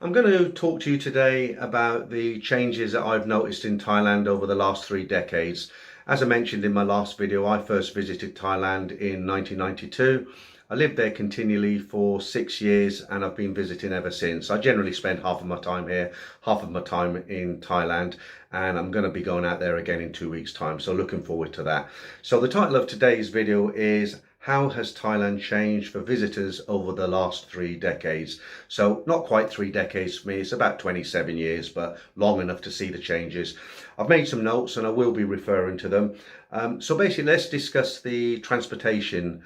I'm going to talk to you today about the changes that I've noticed in Thailand over the last 3 decades. As I mentioned in my last video, I first visited Thailand in 1992. I lived there continually for 6 years and I've been visiting ever since. I generally spend half of my time here, half of my time in Thailand, and I'm going to be going out there again in 2 weeks' time. So looking forward to that. So the title of today's video is how has Thailand changed for visitors over the last 3 decades? So not quite 3 decades for me, it's about 27 years, but long enough to see the changes. I've made some notes and I will be referring to them. So basically, let's discuss the transportation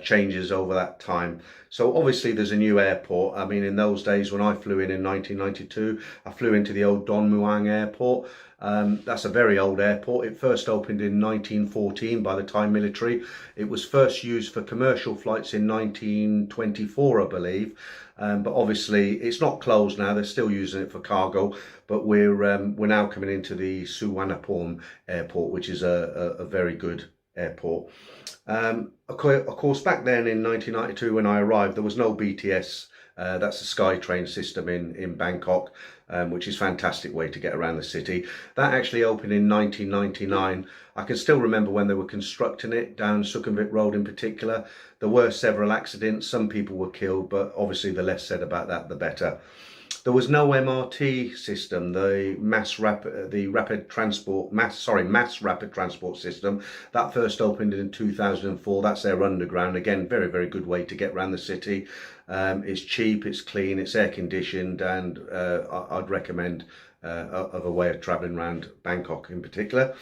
changes over that time. So obviously there's a new airport. I mean, in those days when I flew in 1992, I flew into the old Don Mueang Airport. That's a very old airport. It first opened in 1914 by the Thai military. It was first used for commercial flights in 1924, I believe. But obviously it's not closed now. They're still using it for cargo. But we're now coming into the Suvarnabhumi Airport, which is a very good airport. Of course, back then in 1992 when I arrived, there was no BTS. That's a SkyTrain system in Bangkok, which is a fantastic way to get around the city. That actually opened in 1999. I can still remember when they were constructing it down Sukhumvit Road in particular. There were several accidents. Some people were killed, but obviously the less said about that, the better. There was no MRT system, the mass rapid transport system that first opened in 2004. That's their underground. Again, very, very good way to get around the city. It's cheap, it's clean, it's air conditioned, and I'd recommend of a way of travelling around Bangkok in particular.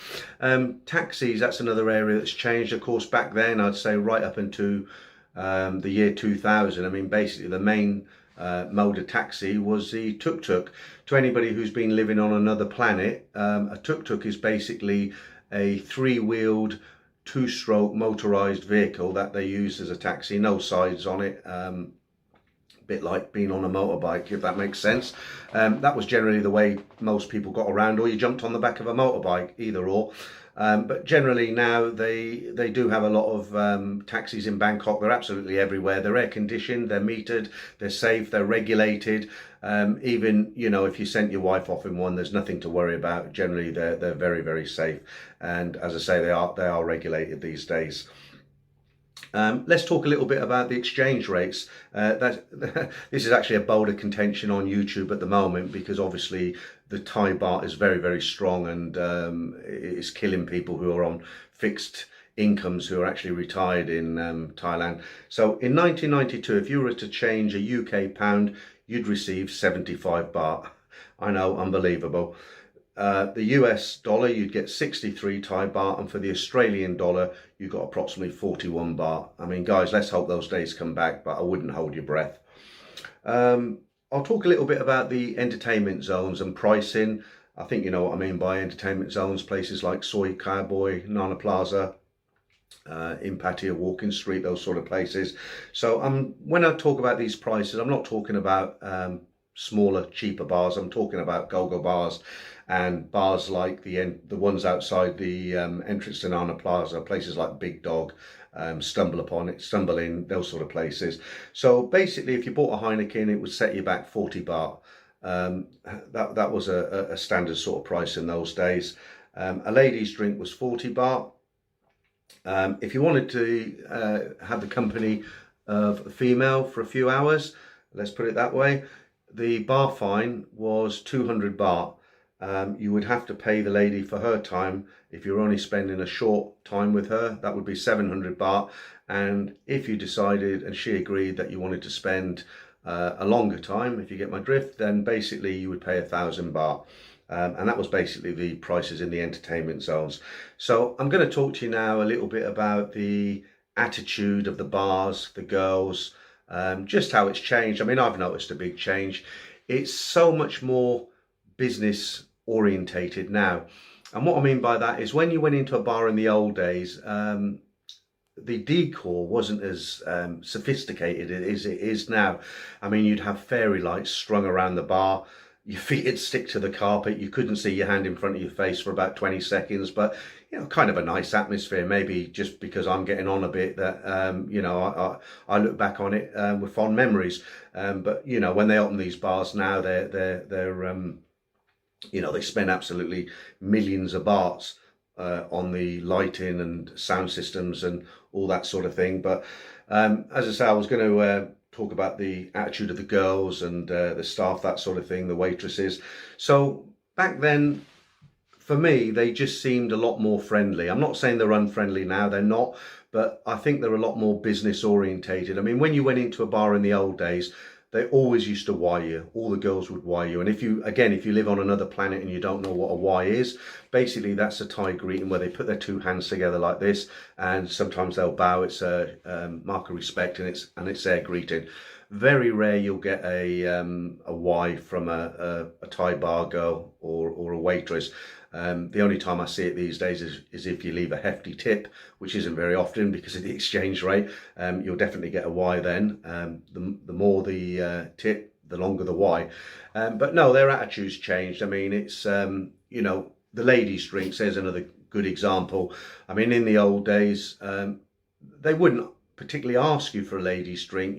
Taxis, that's another area that's changed. Of course, back then, I'd say right up into the year 2000, I mean, basically the main mode of taxi was the tuk-tuk. To anybody who's been living on another planet, a tuk-tuk is basically a three-wheeled, two-stroke motorized vehicle that they use as a taxi, no sides on it. Bit like being on a motorbike, if that makes sense. That was generally the way most people got around, or you jumped on the back of a motorbike, either or. But generally now they do have a lot of taxis in Bangkok. They're absolutely everywhere. They're air conditioned, they're metered, they're safe, they're regulated. Even, you know, if you sent your wife off in one, there's nothing to worry about. Generally they're very, very safe. And as I say, they are regulated these days. Let's talk a little bit about the exchange rates. This is actually a boulder contention on YouTube at the moment because obviously the Thai baht is very, very strong and it's killing people who are on fixed incomes who are actually retired in Thailand. So in 1992, if you were to change a UK pound, you'd receive 75 baht. I know, unbelievable. The US dollar, you'd get 63 Thai baht, and for the Australian dollar, you got approximately 41 baht. I mean, guys, let's hope those days come back, but I wouldn't hold your breath. I'll talk a little bit about the entertainment zones and pricing. I think you know what I mean by entertainment zones, places like Soy Cowboy, Nana Plaza, Impatia, Walking Street, those sort of places. So when I talk about these prices, I'm not talking about smaller, cheaper bars. I'm talking about go-go bars and bars like the ones outside the entrance to Nana Plaza, places like Big Dog, Stumble In, those sort of places. So basically, if you bought a Heineken, it would set you back 40 baht. That was a standard sort of price in those days. A lady's drink was 40 baht. If you wanted to have the company of a female for a few hours, let's put it that way, the bar fine was 200 baht. You would have to pay the lady for her time. If you're only spending a short time with her, that would be 700 baht. And if you decided and she agreed that you wanted to spend a longer time, if you get my drift, then basically you would pay 1,000 baht. And that was basically the prices in the entertainment zones. So I'm going to talk to you now a little bit about the attitude of the bars, the girls, just how it's changed. I mean, I've noticed a big change. It's so much more business orientated now. And what I mean by that is when you went into a bar in the old days, the decor wasn't as sophisticated as it is now. I mean, you'd have fairy lights strung around the bar. your feet would stick to the carpet. You couldn't see your hand in front of your face for about 20 seconds, but kind of a nice atmosphere. Maybe just because I'm getting on a bit that I look back on it with fond memories. But when they open these bars now, they spend absolutely millions of bahts on the lighting and sound systems and all that sort of thing. But as I say, I was going to talk about the attitude of the girls and the staff, that sort of thing, the waitresses. So back then, for me, they just seemed a lot more friendly. I'm not saying they're unfriendly now, they're not, but I think they're a lot more business orientated. I mean, when you went into a bar in the old days, they always used to why you. All the girls would why you. And if you live on another planet and you don't know what a why is, basically that's a Thai greeting where they put their two hands together like this, and sometimes they'll bow. It's a mark of respect, and it's their greeting. Very rare you'll get a why from a Thai bar girl or a waitress. The only time I see it these days is if you leave a hefty tip, which isn't very often because of the exchange rate. You'll definitely get a why then. The more the tip, the longer the why. But no, their attitudes changed. I mean, it's, the ladies' drinks, there's another good example. I mean, in the old days, they wouldn't particularly ask you for a ladies' drink.